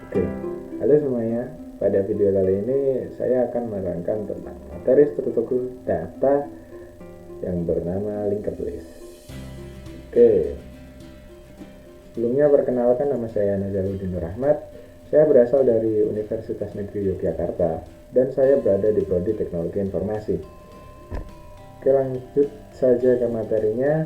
Oke, halo semuanya. Pada video kali ini saya akan menerangkan tentang materi struktur data yang bernama linked list. Oke, sebelumnya perkenalkan, nama saya Nazaruddin Nur Ahmad. Saya berasal dari Universitas Negeri Yogyakarta dan saya berada di Prodi Teknologi Informasi. Oke, lanjut saja ke materinya.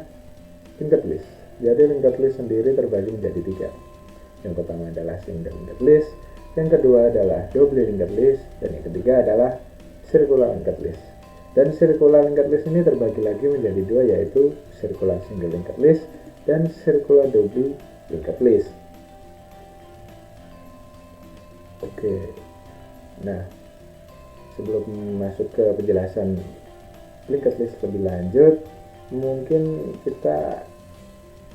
Linked list. Jadi linked list sendiri terbagi menjadi 3. Yang pertama adalah single linked list, yang kedua adalah double linked list, dan yang ketiga adalah circular linked list. Dan circular linked list ini terbagi lagi menjadi 2, yaitu circular single linked list dan circular double linked list. Oke, nah sebelum masuk ke penjelasan linked list lebih lanjut, mungkin kita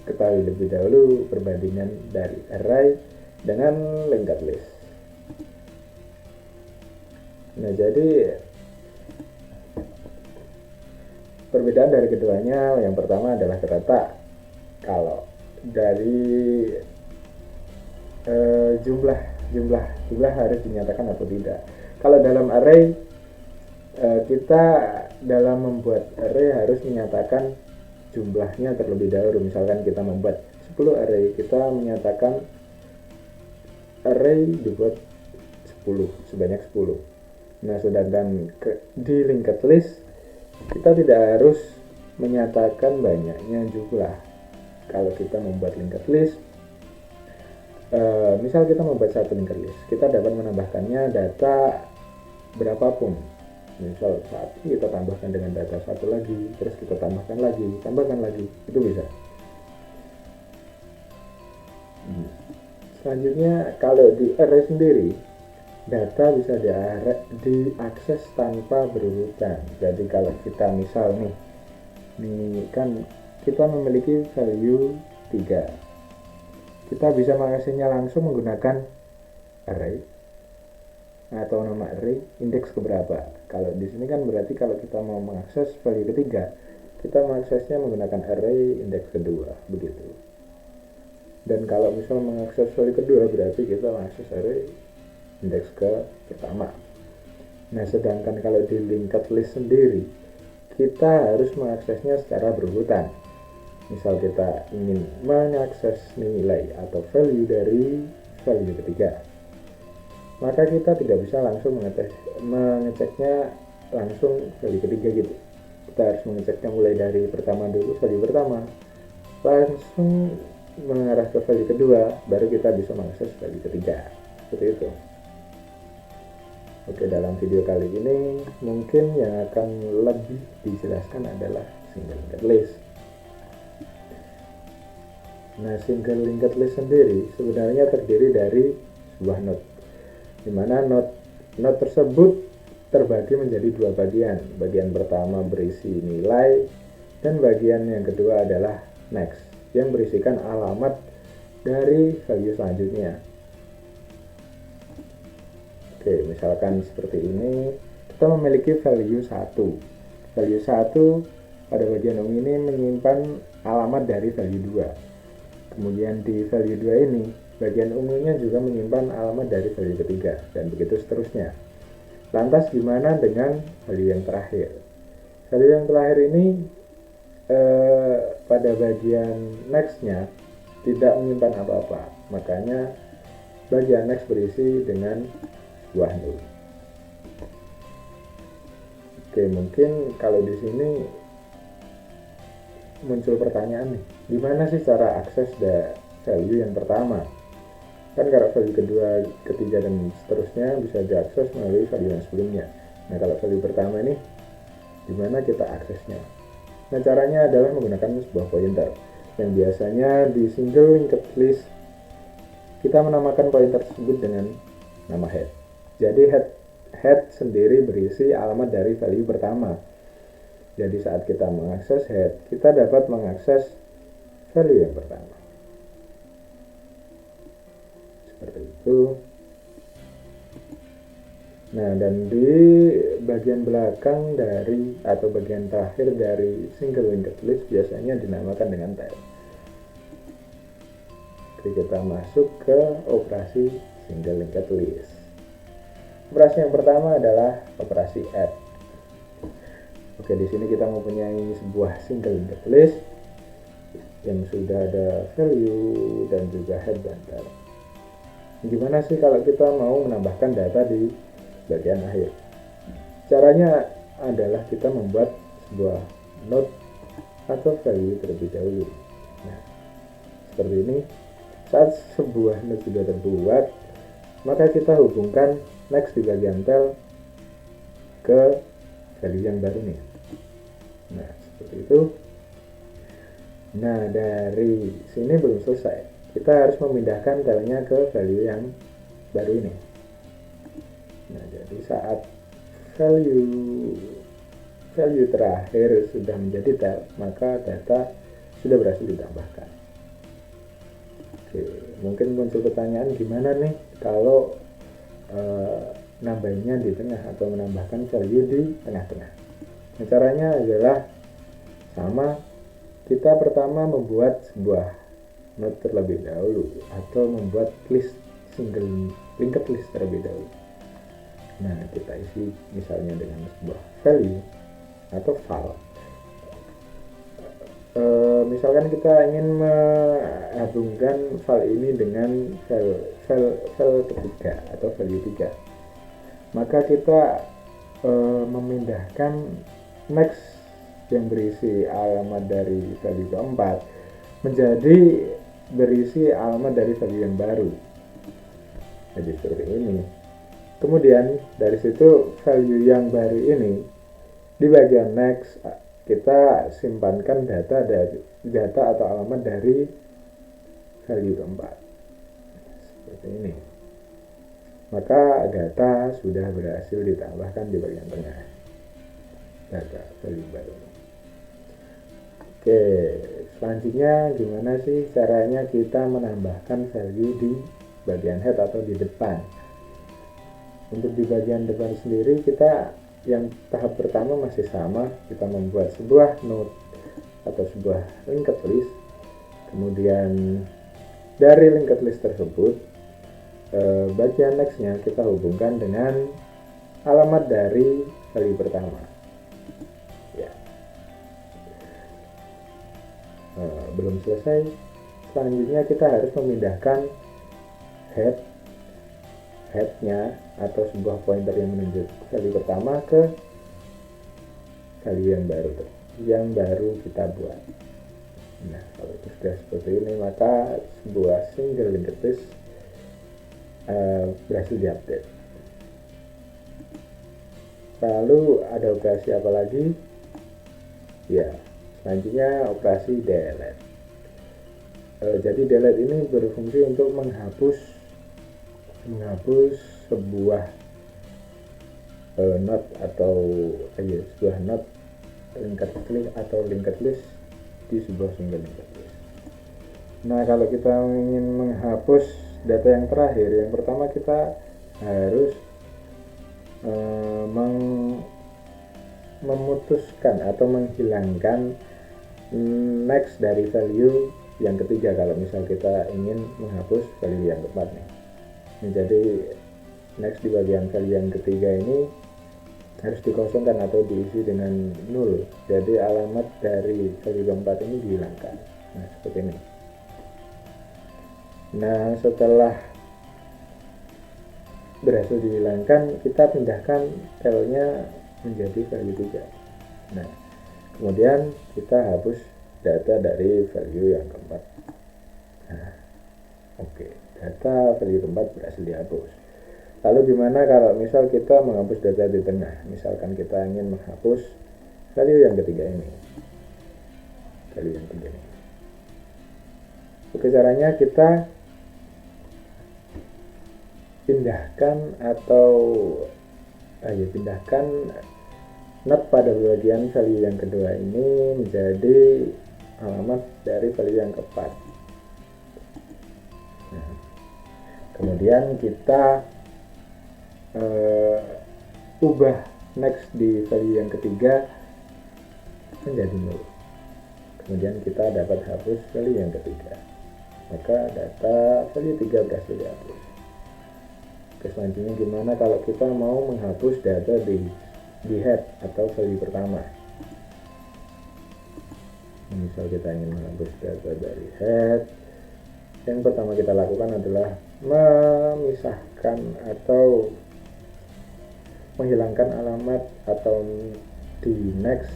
ketahui lebih dahulu perbandingan dari array dengan linked list. Nah, jadi perbedaan dari keduanya, yang pertama adalah terletak kalau dari jumlah harus dinyatakan atau tidak. Kalau dalam array, kita dalam membuat array harus menyatakan jumlahnya terlebih dahulu. Misalkan kita membuat 10 array, kita menyatakan array dibuat 10, sebanyak 10. Nah, sedangkan di linked list kita tidak harus menyatakan banyaknya jumlah. Kalau kita membuat linked list, misal kita membuat satu linked list, kita dapat menambahkannya data berapapun. Misal saat ini kita tambahkan dengan data satu lagi, terus kita tambahkan lagi, itu bisa. Selanjutnya, kalau di array sendiri, data bisa diakses tanpa berurutan. Jadi kalau kita misal nih kan kita memiliki value 3, kita bisa mengaksesnya langsung menggunakan array atau nama array indeks keberapa. Kalau di sini kan berarti kalau kita mau mengakses value ketiga, kita mengaksesnya menggunakan array indeks kedua, begitu. Dan kalau misal mengakses value kedua, berarti kita mengakses array indeks ke pertama. Nah, sedangkan kalau di linked list sendiri, kita harus mengaksesnya secara berurutan. Misal kita ingin mengakses nilai atau value dari value ketiga, maka kita tidak bisa langsung mengeceknya langsung value ketiga gitu. Kita harus mengeceknya mulai dari pertama dulu, value pertama, langsung mengarah ke value kedua, baru kita bisa mengakses value ketiga. Seperti itu. Oke, dalam video kali ini mungkin yang akan lebih dijelaskan adalah single linked list. Nah, single linked list sendiri sebenarnya terdiri dari sebuah node, di mana node tersebut terbagi menjadi 2 bagian. Bagian pertama berisi nilai, dan bagian yang kedua adalah next, yang berisikan alamat dari value selanjutnya. Oke, misalkan seperti ini, kita memiliki value 1. Value 1 pada bagian ini menyimpan alamat dari value 2. Kemudian di value 2 ini, bagian ungunya juga menyimpan alamat dari value ketiga, dan begitu seterusnya. Lantas gimana dengan value yang terakhir? Value yang terakhir ini pada bagian next-nya tidak menyimpan apa-apa. Makanya bagian next berisi dengan buah nol. Oke, mungkin kalau di sini muncul pertanyaan nih, gimana sih cara akses value yang pertama? Kan kalau value kedua, ketiga, dan seterusnya bisa diakses melalui value yang sebelumnya. Nah, kalau value pertama ini, gimana kita aksesnya? Nah, caranya adalah menggunakan sebuah pointer, yang biasanya di single linked list kita menamakan pointer tersebut dengan nama head. Jadi head sendiri berisi alamat dari value pertama. Jadi saat kita mengakses head, kita dapat mengakses value yang pertama. Seperti itu. Nah, dan di bagian belakang dari atau bagian terakhir dari single linked list biasanya dinamakan dengan tab. Oke, kita masuk ke operasi single linked list. Operasi yang pertama adalah operasi add. Oke, di sini kita mempunyai sebuah single linked list yang sudah ada value dan juga head bundle. Gimana sih kalau kita mau menambahkan data di bagian akhir? Caranya adalah kita membuat sebuah node atau value terlebih dahulu. Nah, seperti ini. Saat sebuah node sudah terbuat, maka kita hubungkan next di bagian tel ke value yang baru nih. Nah, seperti itu. Nah, dari sini belum selesai. Kita harus memindahkan telnya ke value yang baru ini. Nah, jadi saat value terakhir sudah menjadi tel, maka data sudah berhasil ditambahkan. Oke, mungkin muncul pertanyaan gimana nih kalau nambahinnya di tengah atau menambahkan value di tengah-tengah. Nah, caranya adalah sama. Kita pertama membuat sebuah node terlebih dahulu atau membuat list single linked list terlebih dahulu. Nah, kita isi misalnya dengan sebuah value atau file. Misalkan kita ingin menghubungkan file ini dengan file ketiga atau value 3, maka kita memindahkan next yang berisi alamat dari value keempat menjadi berisi alamat dari value yang baru. Jadi seperti ini. Kemudian dari situ value yang baru ini di bagian next kita simpankan data atau alamat dari value keempat. Seperti ini. Maka data sudah berhasil ditambahkan di bagian tengah. Data value baru. Oke, selanjutnya gimana sih caranya kita menambahkan value di bagian head atau di depan? Untuk di bagian depan sendiri kita yang tahap pertama masih sama, kita membuat sebuah node atau sebuah linked list. Kemudian dari linked list tersebut bagian nextnya kita hubungkan dengan alamat dari value pertama. Belum selesai, selanjutnya kita harus memindahkan headnya atau sebuah pointer yang menunjuk value pertama ke value yang baru kita buat. Nah, kalau itu sudah seperti ini, maka sebuah single linked list berhasil diupdate. Lalu ada operasi apa lagi? Ya, selanjutnya operasi delete. Jadi delete ini berfungsi untuk menghapus sebuah node atau sebuah node linked list atau linked list di sebuah single linked list. Nah, kalau kita ingin menghapus data yang terakhir, yang pertama kita harus memutuskan atau menghilangkan next dari value yang ketiga. Kalau misal kita ingin menghapus value yang keempat nih, jadi next di bagian value yang ketiga ini harus dikosongkan atau diisi dengan 0. Jadi alamat dari value keempat ini dihilangkan. Nah, seperti ini. Nah, setelah berhasil dihilangkan, kita pindahkan telnya menjadi value 3. Nah, kemudian kita hapus data dari value yang keempat. Nah, oke, data value keempat berhasil dihapus. Lalu gimana kalau misal kita menghapus data di tengah? Misalkan kita ingin menghapus value yang ketiga ini. Oke, caranya kita pindahkan pindahkan node pada bagian value yang kedua ini menjadi alamat dari value yang keempat. Nah, kemudian kita ubah next di value yang ketiga menjadi 0. Kemudian kita dapat hapus value yang ketiga. Maka data value 3 berhasil dihapus. Selanjutnya gimana kalau kita mau menghapus data di head atau value pertama. Misal kita ingin menghapus data dari head, yang pertama kita lakukan adalah memisahkan atau menghilangkan alamat atau di next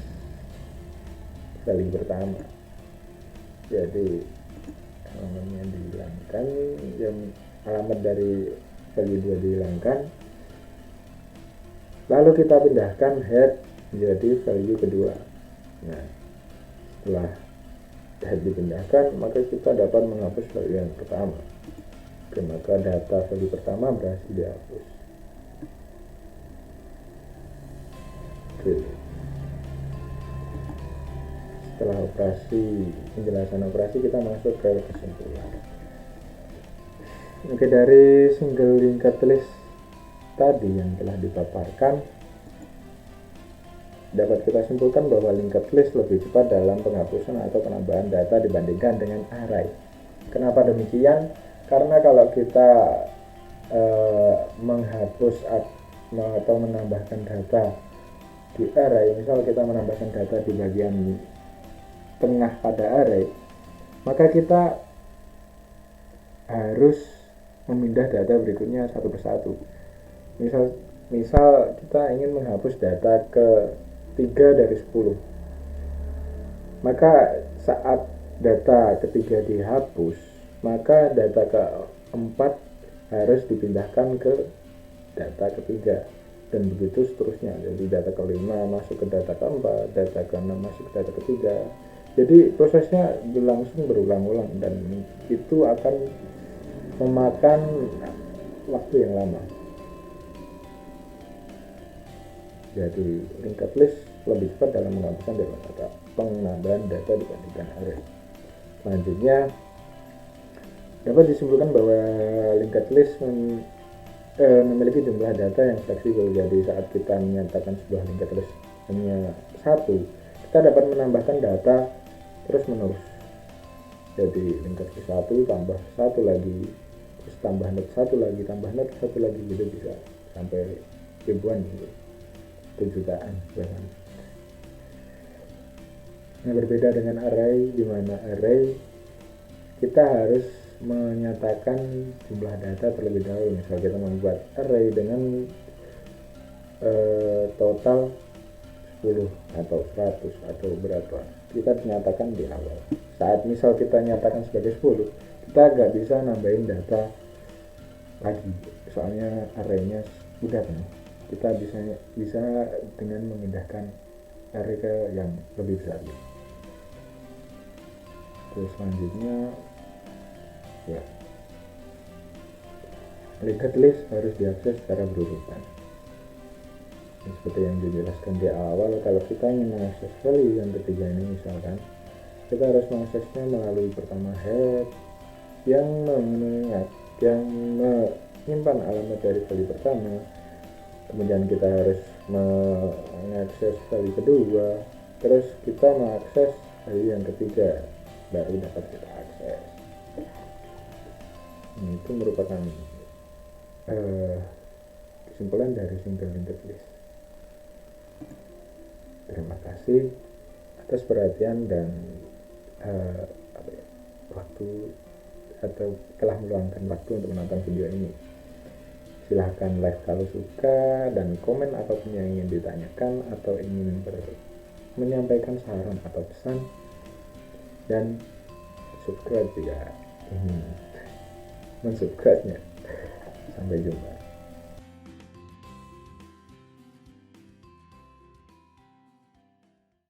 value pertama. Jadi alamatnya dihilangkan, yang alamat dari value 2 dihilangkan, lalu kita pindahkan head menjadi value kedua. Nah, setelah head dipindahkan, maka kita dapat menghapus value yang pertama. Oke, maka data value pertama berhasil dihapus. Oke. Setelah penjelasan operasi, kita masuk ke kesimpulan. Oke, dari single linked list tadi yang telah dipaparkan, dapat kita simpulkan bahwa linked list lebih cepat dalam penghapusan atau penambahan data dibandingkan dengan array. Kenapa demikian? Karena kalau kita menghapus atau menambahkan data di array, misal kita menambahkan data di bagian tengah pada array, maka kita harus memindah data berikutnya satu persatu. Misal kita ingin menghapus data ke 3 dari 10, maka saat data ketiga dihapus, maka data keempat harus dipindahkan ke data ketiga, dan begitu seterusnya. Jadi data kelima masuk ke data keempat, data keenam masuk ke data ketiga. Jadi prosesnya berlangsung berulang-ulang, dan itu akan memakan waktu yang lama. Jadi linked list lebih cepat dalam menghapuskan penambahan data dibandingkan array. Selanjutnya dapat disimpulkan bahwa linked list memiliki jumlah data yang fleksibel. Jadi saat kita menyatakan sebuah linked list hanya satu, kita dapat menambahkan data terus menerus. Jadi linked list 1 tambah satu lagi, terus tambah not satu lagi, tambah not satu lagi, gitu bisa sampai ribuan gitu, jutaan bahkan. Nah, berbeda dengan array, di mana array kita harus menyatakan jumlah data terlebih dahulu. Misal kita membuat array dengan total 10 atau 100 atau berapa, kita nyatakan di awal. Saat misal kita nyatakan sebagai 10, kita nggak bisa nambahin data lagi, soalnya arraynya udah kan. Kita bisa dengan memindahkan array ke yang lebih besar. Terus selanjutnya ya, linked list harus diakses secara berurutan. Seperti yang dijelaskan di awal, kalau kita ingin mengakses value yang ketiga ini, misalkan kita harus mengaksesnya melalui pertama head yang menyimpan alamat dari value pertama, kemudian kita harus mengakses value kedua, terus kita mengakses value yang ketiga, baru dapat kita akses. Itu merupakan kesimpulan dari single linked list. Terima kasih atas perhatian dan waktu atau telah meluangkan waktu untuk menonton video ini. Silahkan like kalau suka, dan komen apapun yang ingin ditanyakan atau ingin menyampaikan saran atau pesan, dan subscribe jika ingin mensubscribe-nya. Sampai jumpa.